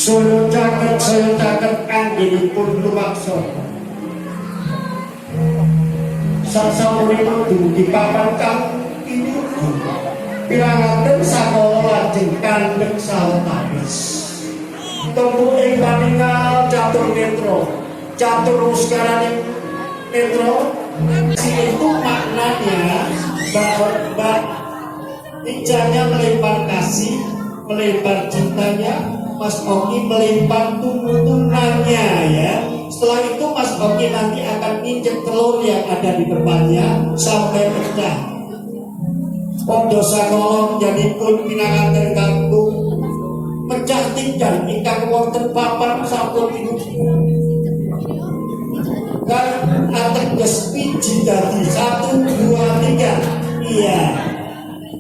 Solo caket anggenipun lumaksa. Sasampunipun dumugi papan kang tinuju pirangaken sakala lajeng kandhek sawetawis. Tempu ing paningal catur netra, catur muskaraning netra itu maknanya bahwa ijanya melempar kasih, melempar cintanya, Mas Oki melempar tuntutannya ya. Setelah itu Mas Oki nanti akan nginjek telur yang ada di depannya sampai pecah. Podo sakala janipun pinanganten kangtung pecah tinggal ingkang wonten papan sampun tinuju. Kan ateges biji dadi 1, 2, 3. Iya.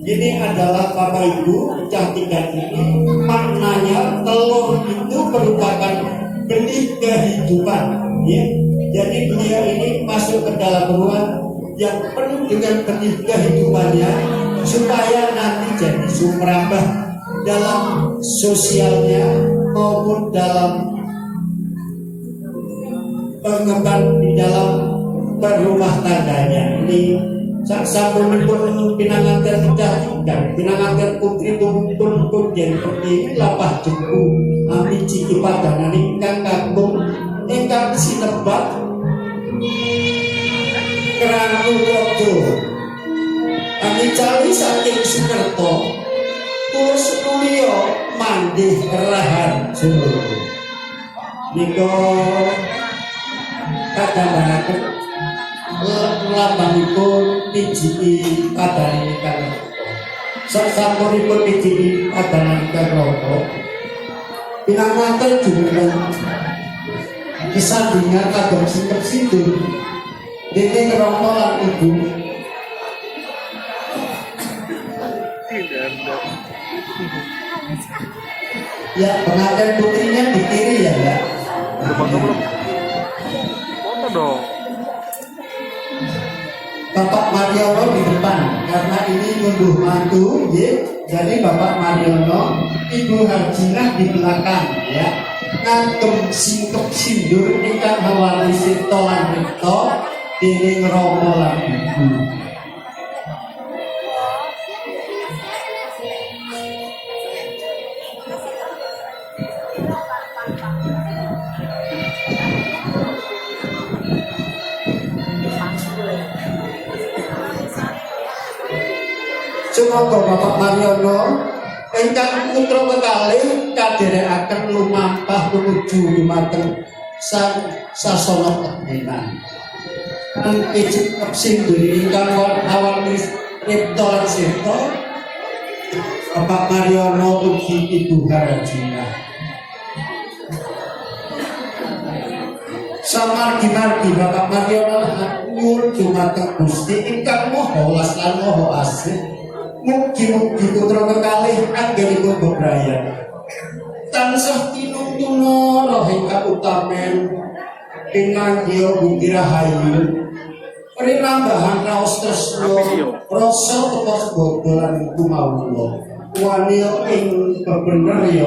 Ini adalah Bapak Ibu pecah tinggal ini maknanya telur itu merupakan benih kehidupan ya. Jadi beliau ini masuk ke dalam ruang yang penuh dengan benih kehidupannya supaya nanti jadi sumberambah dalam sosialnya maupun dalam pengembangan di dalam berumah tangganya. Ini sasampunipun pinanganten pecah tinggal, pinanganten putri tumpun jadi seperti lapah jengku ami ciki padanan ingkang kagum ingkang sinebat keranu wodo ami cali saking Sukerto terus mulya mandih rahan seluruh nika kadang-kadang lambangipun pijiki padanan ingkang sasampunipun pijiki padanan ingkang roko pinanganten jumeneng kesandingan kadang singkep sindur dene roko lan ibu ya pengantin putrinya di kiri ya Mbak. Foto dong. Bapak Mariono di depan karena ini ngunduh mantu ya. Jadi Bapak Mariono, Ibu Harjinah di belakang ya. Ngagem singkep sindur ingkang hawali sirta lan rikta dening Rama lan Ibu. Semoga Bapak Mariono ingkang putra kekalih kadherekaken lumampah menuju dumateng sang sasana kebenan. Angkicik sindur ingkang awali ripta lan sirta Bapak Mariono ugi Ibu Harjinah. Samargi-margi Bapak Mariono nyuwun dumateng Gusti ingkang Maha Welas lan Maha Asih. Mugi-mugi putra kekalih anggenipun bebrayan tansah tinutuna rahing kautamen pinanggih Budi Rahayu prinambahan raos tresna rasa tepas bodolan kumawula wani ing bebener ya